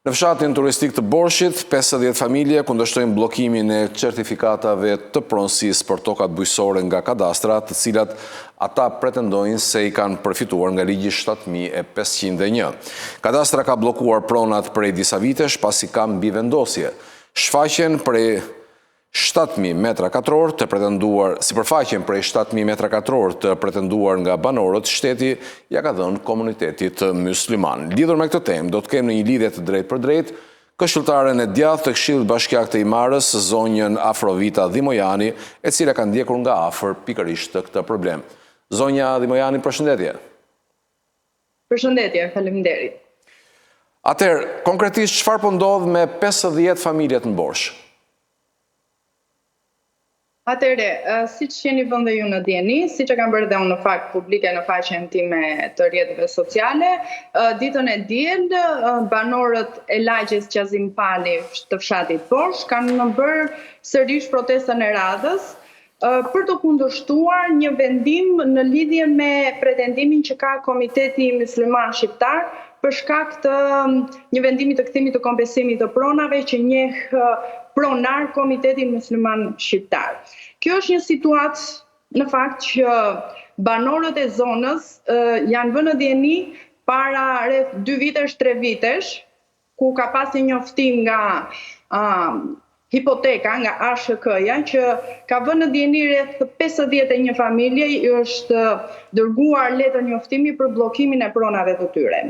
Në fshatin turistik të Borshit, 50 familje kundërshtojnë bllokimin e certifikatave të pronësisë për tokat bujqësore nga kadastra, të cilat ata pretendojnë se i kanë përfituar nga ligji 7501. Kadastra ka bllokuar pronat prej disa vitesh pasi ka mbivendosje. Shfaqjen prej 7.000 metra katror të pretenduar, sipërfaqen prej 7.000 metra katror të pretenduar nga banorët, shteti ja ka dhënë komunitetit mysliman. Lidhur me këtë temë, do të kemë në një lidhje të drejtë për drejtë këshilltaren e djathtë të Këshillit Bashkiak të Imarës, zonjën Afrovita Dhimojani, e cila ka ndjekur nga afër pikërisht këtë problem. Zonja Dhimojani, përshëndetje. Përshëndetje, faleminderit. Atëherë, konkretisht çfarë po ndodh me 50 familjet në Borsh? Atëre, si që jeni vëndë ju në djeni, si që kam bërë dhe unë në fakt publike në faqen time të rrjeteve sociale, ditën e diel, banorët e lagjes Qazim Pali të fshatit Borsh kanë bërë sërish protestën e radhës për të kundërshtuar një vendim në lidhje me pretendimin që ka Komiteti Mysliman Shqiptar për shkak të një vendimi të kthimit të kompensimit të pronave që njeh pronar Komitetin Mysliman Shqiptar. Kjo është një situatë në fakt që banorët e zonës janë vënë në dieni para rreth 2 vitesh, 3 vitesh, ku ka pasi njoftim nga hipoteka, nga ASHK-ja, që ka vënë në dieni rreth 51 familje i është dërguar letër njoftimi për bllokimin e pronave të tyre.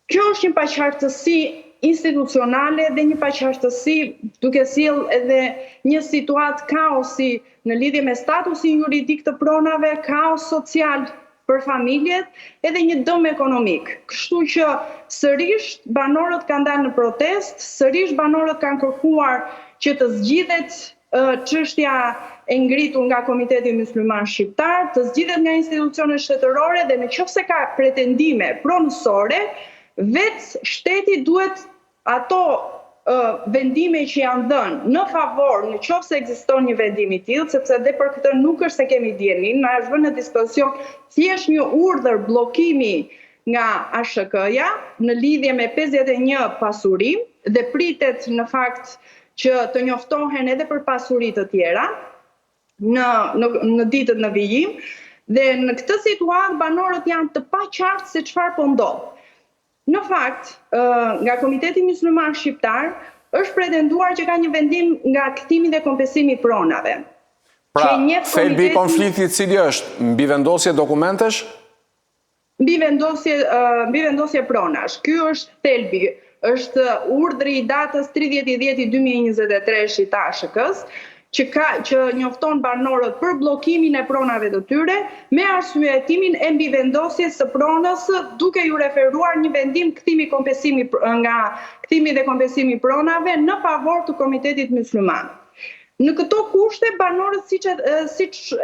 Kjo është një paqartësi institucionale dhe një paqartësi duke sjell edhe një situatë kaosi në lidhje me statusin juridik të pronave, kaos social për familjet, edhe një dëm ekonomik. Kështu që sërish banorët kanë dalë në protest, sërish banorët kanë kërkuar që të zgjidhet çështja e ngritur nga Komiteti Mysliman Shqiptar, të zgjidhet nga institucionet shtetërore dhe nëse ka pretendime pronësore, vetë shteti duhet ato vendime që janë dhënë në favor, në qoftë se ekziston një vendim i tillë, sepse dhe për këtë nuk është se kemi dijenin, na është vënë në dispozicion thjesht një urdhër bllokimi nga ASHK-ja në lidhje me 51 pasuri dhe pritet në fakt që të njoftohen edhe për pasuri të tjera në ditët në vijim, dhe në këtë situatë banorët janë të paqartë se çfarë po ndodh. Në fakt, nga Komiteti Mysliman Shqiptar është pretenduar që ka një vendim nga kthimi dhe kompensimi i pronave. Pra, thelbi i konfliktit cili është? Mbivendosje dokumentesh? Mbivendosje pronash. Ky është thelbi. Është urdhri i datës 30/10/2023 i ASHK-s, që njofton banorët për bllokimin e pronave të tyre me arsyetimin e mbivendosjes së pronës duke ju referuar një vendim kthimi dhe kompensimi pronave në favor të Komitetit Mysliman. Në këto kushte banorët siç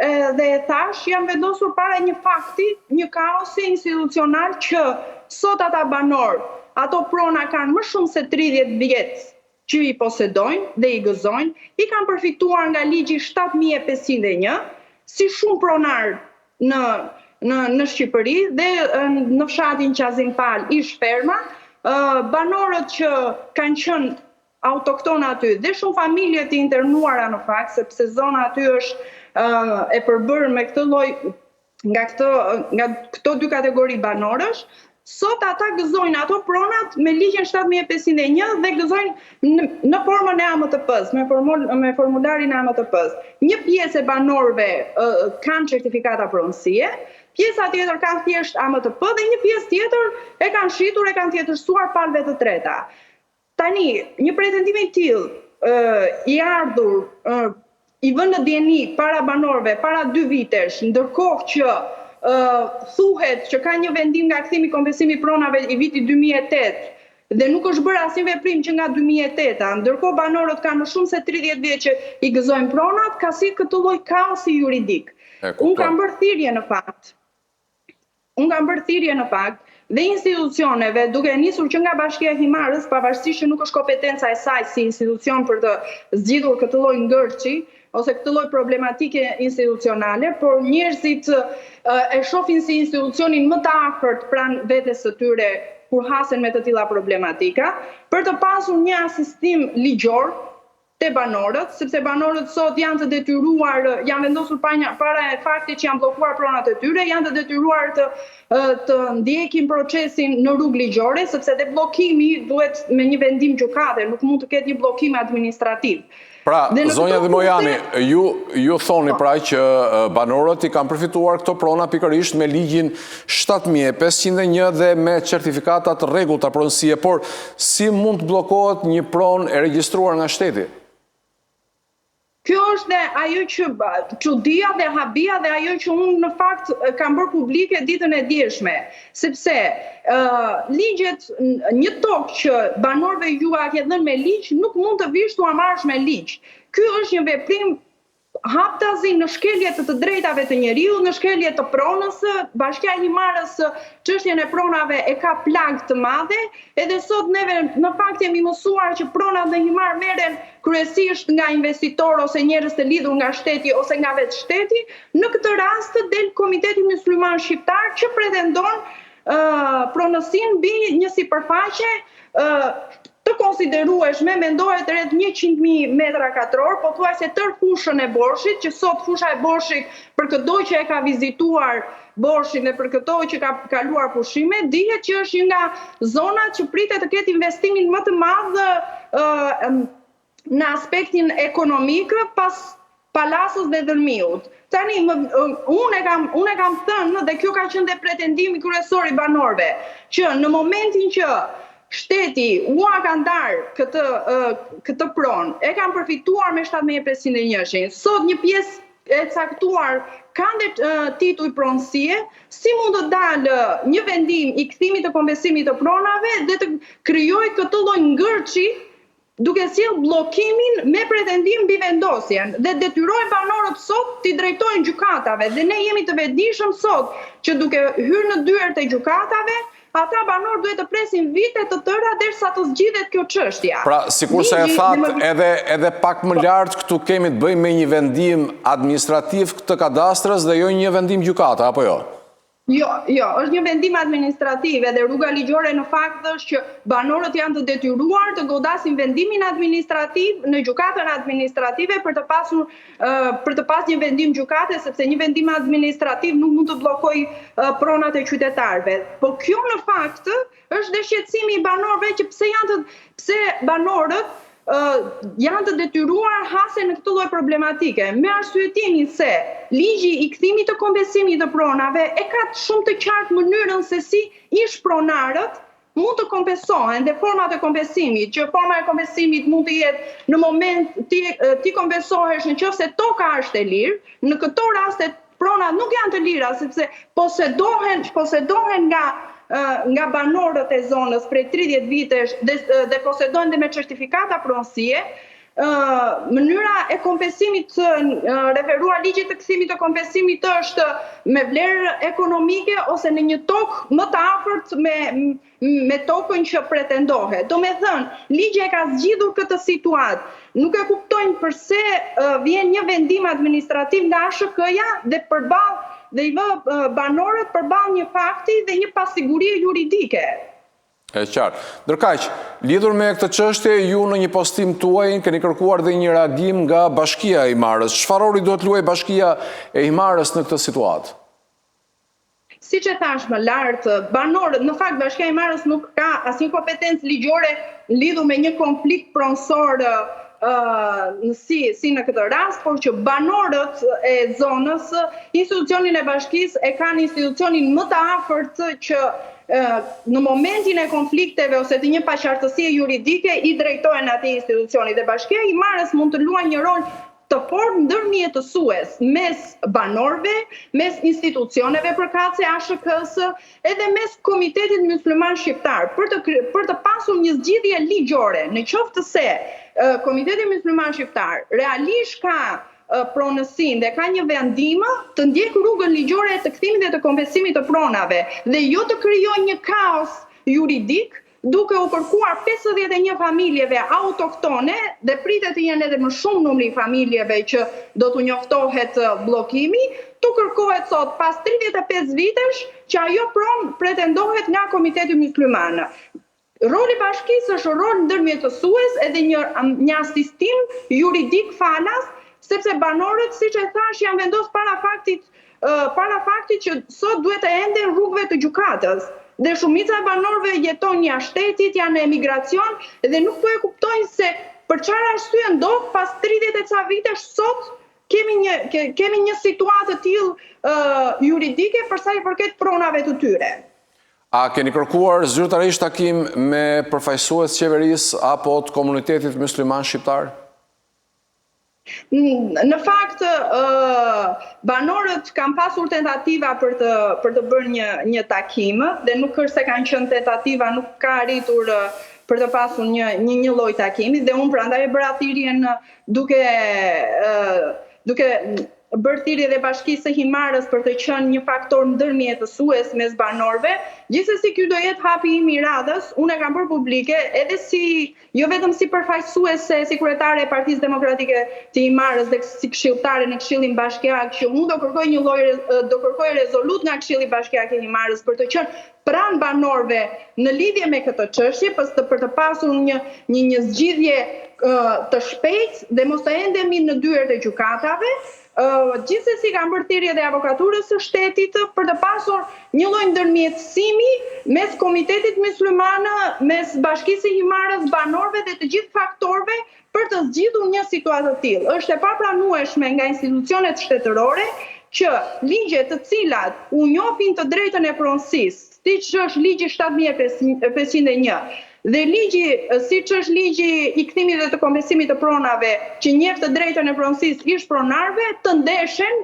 edhe e thash janë vendosur para një fakti, një kaosi institucional që sot ata banorë, ato prona kanë më shumë se 30 vjet që i posedojnë dhe i gëzojnë, i kanë përfituar nga ligji 7501, si shumë pronar në Shqipëri dhe në fshatin Qazim Pal ish ferma, banorët që kanë qenë autoktonë aty dhe shumë familje të internuara në fakt, sepse zona aty është e përbërë me këtë lloj nga këto dy kategori banorësh. Sot ata gëzojnë ato pronat me ligjin 7501 dhe gëzojnë në formën e AMTP-s, me formularin e AMTP-s. Një pjesë e banorëve kanë certifikata pronësie, pjesa tjetër kanë thjesht AMTP dhe një pjesë tjetër e kanë shitur, e kanë tjetërsuar palëve të treta. Tani, një pretendim i tillë i ardhur i vënë në dieni para banorëve para 2 vitesh, ndërkohë që thuhet që ka një vendim nga kthimi kompensimi pronave i vitit 2008 dhe nuk është bërë asnjë veprim që nga 2008, ndërkohë banorët kanë më shumë se 30 vjet që i gëzojnë pronat, ka si këtë lloj kaosi juridik. Unë kam bërë thirrje në fakt dhe institucioneve, duke nisur që nga Bashkia e Himarës, pavarësisht që nuk është kompetenca e saj si institucion për të zgjidhur këtë lloj ngërçi ose këtë lloj problematike institucionale, por njerëzit e shohin si institucionin më të afërt pranë vetes së tyre kur hasen me të tilla problematika, për të pasur një asistim ligjor te banorët, sepse banorët sot janë të detyruar, janë vendosur para e faktit që janë bllokuar pronat e tyre, janë të detyruar të ndjekin procesin në rrugë ligjore, sepse dhe bllokimi duhet me një vendim gjykate, nuk mund të ketë një bllokim administrativ. Pra, zonja Dhimojani, ju thoni pra që banorët i kanë përfituar këto prona pikërisht me ligjin 7501 dhe me certifikatat rregullta pronësie, por si mund të bllokohet një pronë e regjistruar nga shteti? Kjo është dhe ajo që çudia dhe habia dhe ajo që unë në fakt kam bërë publike ditën e djeshme, sepse ligjet, një tokë që banorëve ju a ke dhënë me ligj, nuk mund të vish t'u marrësh me ligj. Ky është një veprim haptazi në shkelje të drejtave të njeriu, në shkelje të pronës. Bashkia Himarës çështjen e pronave e ka plagë të madhe, edhe sot neve në fakt jemi mësuar që pronat në Himar merren kryesisht nga investitorë ose njerëz të lidhur nga shteti ose nga vetë shteti. Në këtë rast del Komiteti Mysliman Shqiptar që pretendon pronësinë mbi një sipërfaqe të konsiderueshme, mendohet rreth 100.000 metra katror, pothuajse tërë fushën e Borshit, që sot fusha e Borshit për këto që e ka vizituar Borshin dhe për këto që ka kaluar pushime, dihet që është një nga zonat që pritet të ketë investimin më të madh në aspektin ekonomik pas Palasës dhe Dërmiut. Tani, unë e kam thënë, dhe kjo ka qenë dhe pretendimi kryesor i banorëve, që në momentin që shteti u ka ndarë këtë pronë, e kanë përfituar me 7501. Sot një pjesë e caktuar kanë dhe titull pronësie, si mund të dalë një vendim i kthimit të kompensimit të pronave dhe të krijojë këtë lloj ngërçi duke sjellë bllokimin me pretendim mbi vendosjen dhe detyrojnë banorët sot t'i drejtojnë gjykatave dhe ne jemi të vetëdijshëm sot që duke hyrë në dyert e gjykatave ata banorë duhet të presin vite të tëra derisa të zgjidhet kjo çështja. Pra, sikur se e thatë, edhe pak më lart këtu kemi të bëjmë me një vendim administrativ të kadastrës dhe jo një vendim gjykate, apo jo? Jo, është një vendim administrativ dhe rruga ligjore në fakt është që banorët janë të detyruar të godasin vendimin administrativ në gjykatën administrative për të pasur një vendim gjykate, sepse një vendim administrativ nuk mund të bllokojë pronat e qytetarëve. Po kjo në fakt është dhe shqetësimi i banorëve që pse banorët janë të detyruar hasen në këtë lloj problematike, me arsyetimin se ligji i kthimit të kompensimit të pronave e ka shumë të qartë mënyrën se si ish pronarët mund të kompensohen dhe format e kompensimit, që forma e kompensimit mund të jetë në moment ti kompensohesh nëse toka është e lirë, në këto raste pronat nuk janë të lira sepse posedohen nga banorët e zonës prej 30 vitesh dhe posedojnë dhe me certifikata pronësie. Mënyra e kompensimit referuar ligjit të kthimit të kompensimit është me vlerë ekonomike ose në një tokë më të afërt me tokën që pretendohet. Do me thënë, ligji e ka zgjidhur këtë situatë. Nuk e kuptojnë përse vjen një vendim administrativ nga ASHK-ja dhe i vë banorët përballë një fakti dhe një pasigurie juridike. E qartë. Ndërkaq, lidhur me këtë çështje, ju në një postim tuaj keni kërkuar dhe një reagim nga Bashkia e Himarës. Çfarë roli duhet luajë Bashkia e Himarës në këtë situatë? Siç e thash më lart, banorët, në fakt Bashkia e Himarës nuk ka asnjë kompetencë ligjore lidhur me një konflikt pronësor si në këtë rast, por që banorët e zonës, institucionin e bashkisë e kanë institucionin më të afërt që në momentin e konflikteve ose të një paqartësie juridike i drejtohen atij institucioni dhe Bashkia e Himarës mund të luajë një rol të fortë ndërmjetësues mes banorëve, mes institucioneve përkatëse ASHK-s, edhe mes Komitetit Mysliman Shqiptar për të pasur një zgjidhje ligjore, në qoftë se Komiteti Mysliman Shqiptar realisht ka pronësinë dhe ka një vendim të ndjek rrugën ligjore të kthimit dhe të kompensimit të pronave dhe jo të krijojë një kaos juridik duke u kërkuar 51 familjeve autoktone dhe pritet të jenë edhe më shumë numri familjeve që do t'u njoftohet bllokimi, këtu kërkohet sot pas 35 vitesh që ajo pronë pretendohet nga Komiteti Mysliman. Roli bashkisë është rol ndërmjetësues edhe një asistim juridik falas, sepse banorët, siç e thash, janë vendosur para faktit që sot duhet të enden rrugëve të gjykatës. Dhe shumica e banorëve jeton jashtë shtetit, janë në emigracion dhe nuk po e kuptojnë se për çfarë arsye ndodh pas 30 e ca vitesh sot kemi një situatë të tillë juridike për sa i përket pronave të tyre. A keni kërkuar zyrtarisht takim me përfaqësues qeverisë apo të komunitetit mysliman shqiptar? Në fakt, banorët kanë pasur tentativa për të bërë një takim, dhe nuk është se kanë qenë tentativa, nuk ka arritur për të pasur një lloj takimi, dhe unë prandaj e bëra thirrjen duke bërë thirrje dhe Bashkisë së Himarës për të qenë një faktor ndërmjetësues mes banorëve. Gjithsesi ky do jetë hapi im i radhës, unë e kam bërë publike edhe jo vetëm si përfaqësuese, si kryetare e Partisë Demokratike të Himarës dhe si këshilltare në Këshillin Bashkiak, që unë do kërkoj rezolut nga Këshilli Bashkiak i Himarës për të qenë pranë banorëve në lidhje me këtë çështje, për të pasur një zgjidhje të shpejtë dhe mos të endemi në dyert e gjykatave. Gjithsesi kam bërë thirrje dhe avokaturës së shtetit për të pasur një lloj ndërmjetësimi mes Komitetit Mysliman, mes Bashkisë së Himarës, banorëve dhe të gjithë faktorëve për të zgjidhur një situatë të tillë. Është e papranueshme nga institucionet shtetërore që ligje të cilat u njohin të drejtën e pronësisë, siç është ligji 7501, dhe ligji, siç është ligji i kthimit dhe të kompensimit të pronave, që njeh të drejtën e pronësisë ish pronarëve, të ndeshin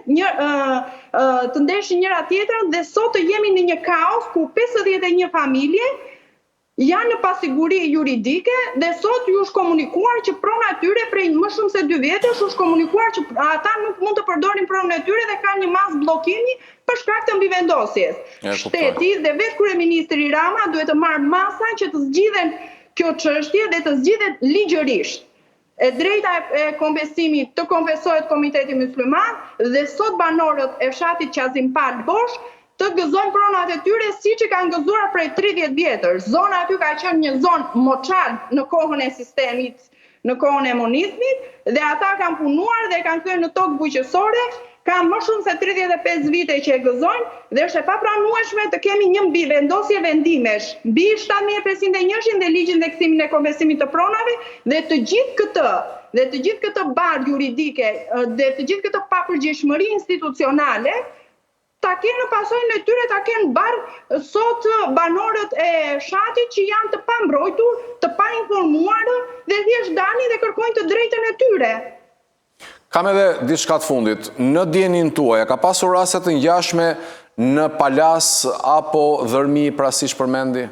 njëra tjetrën, dhe sot të jemi në një kaos ku 51 familje janë në pasiguri juridike dhe sot ju është komunikuar që prona e tyre prej më shumë se 2 vjetësh është komunikuar që ata nuk mund të përdorin pronën e tyre dhe kanë një mas bllokimi për shkak të mbivendosjes. Shteti dhe vetë kryeministri Rama duhet të marrë masa që të zgjidhen kjo çështje dhe të zgjidhet ligjërisht. E drejta e kompensimit të kompensohet Komiteti Mysliman dhe sot banorët e fshatit Qazim Pal Bosh të gëzojnë pronat e tyre siç e kanë gëzuar prej 30 vjetësh. Zona aty ka qenë një zonë moçal në kohën e sistemit, në kohën e monizmit, dhe ata kanë punuar dhe kanë thënë në tokë bujqësore, kanë më shumë se 35 vite që e gëzojnë, dhe është e papranueshme të kemi një mbivendosje vendimesh mbi 7501 dhe ligjin dhe kthimin e kompensimit të pronave, dhe të gjithë këtë barë juridike dhe të gjithë këtë papërgjegjshmëri institucionale ta kenë në pasojën e tyre, ta kenë barë sot banorët e fshatit që janë të pambrojtur, të painformuar dhe thjesht dalin dhe kërkojnë të drejtën e tyre. Kam edhe diçka të fundit. Në dijenin tuaj, ka pasur raste të ngjashme në Palas apo Dhërmi, pra siç përmendi?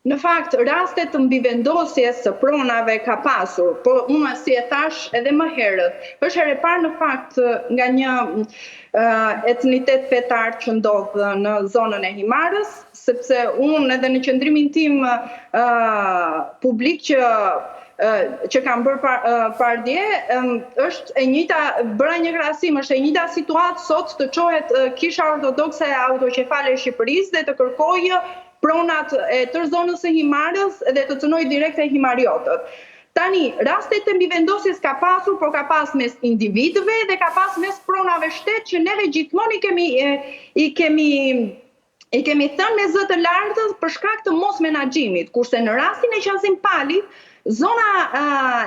Në fakt, rastet të mbivendosjes së pronave ka pasur, po unë si e thash edhe më herët, është herë e parë në fakt nga një etnitet fetar që ndodh në zonën e Himarës, sepse unë edhe në qendrimin tim publik që kam bërë pardje, është e njëjta, bëra një krahasim, është e njëjta situatë sot të çohet Kisha Ortodokse e Autoqefale e Shqipërisë dhe të kërkojë pronat e tërë zonës së Himarës dhe të cënoj direkt e himariotët. Tani, rastet të mbivendosjes ka pasur, por ka pas mes individëve dhe ka pas mes pronave shtet që neve gjithmonë i kemi thënë me zë të lartë për shkak të mos menaxhimit, kurse në rastin e Qazim Palit, zona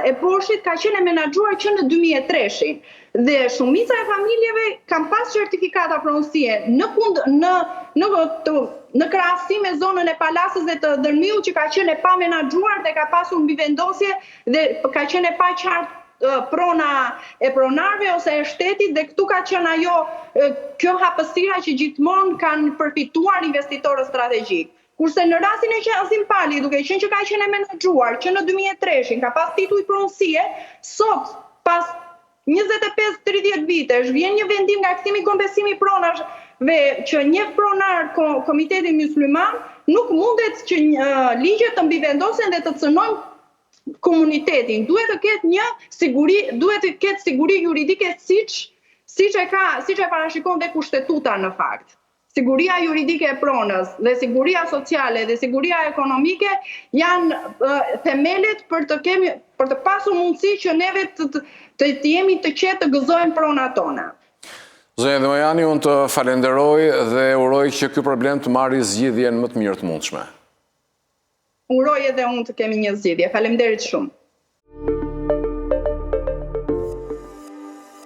e Boshit ka qenë menaxhuar që në 2003-shin dhe shumica e familjeve kanë pas certifikata pronësie në krahasim me zonën e Palasës dhe të Dërmiut që ka qenë e pa menaxhuar dhe ka pasur mbivendosje dhe ka qenë e pa qartë prona e pronarve ose e shtetit dhe këtu ka qenë kjo hapësira që gjithmonë kanë përfituar investitorët strategjik. Kurse në rastin e Qazim Palit, duke qenë që ka qenë e menaxhuar që në 2003-shin ka pas titull pronësie, sot pas 25-30 vitesh vjen një vendim nga kthimi kompensimi pronave që një pronar Komiteti Mysliman nuk mundet që ligjet të mbivendosen dhe të cënojnë komunitetin. Duhet të ketë siguri juridike siç e parashikon dhe kushtetuta në fakt. Siguria juridike e pronës dhe siguria sociale dhe siguria ekonomike janë themelet për të pasur mundësi që neve të jemi të qetë të gëzojmë pronat tona. Zonja Demojani, unë të falenderoj dhe uroj që ky problem të marrë zgjidhjen më të mirë të mundshme. Uroj edhe unë të kemi një zgjidhje. Faleminderit shumë.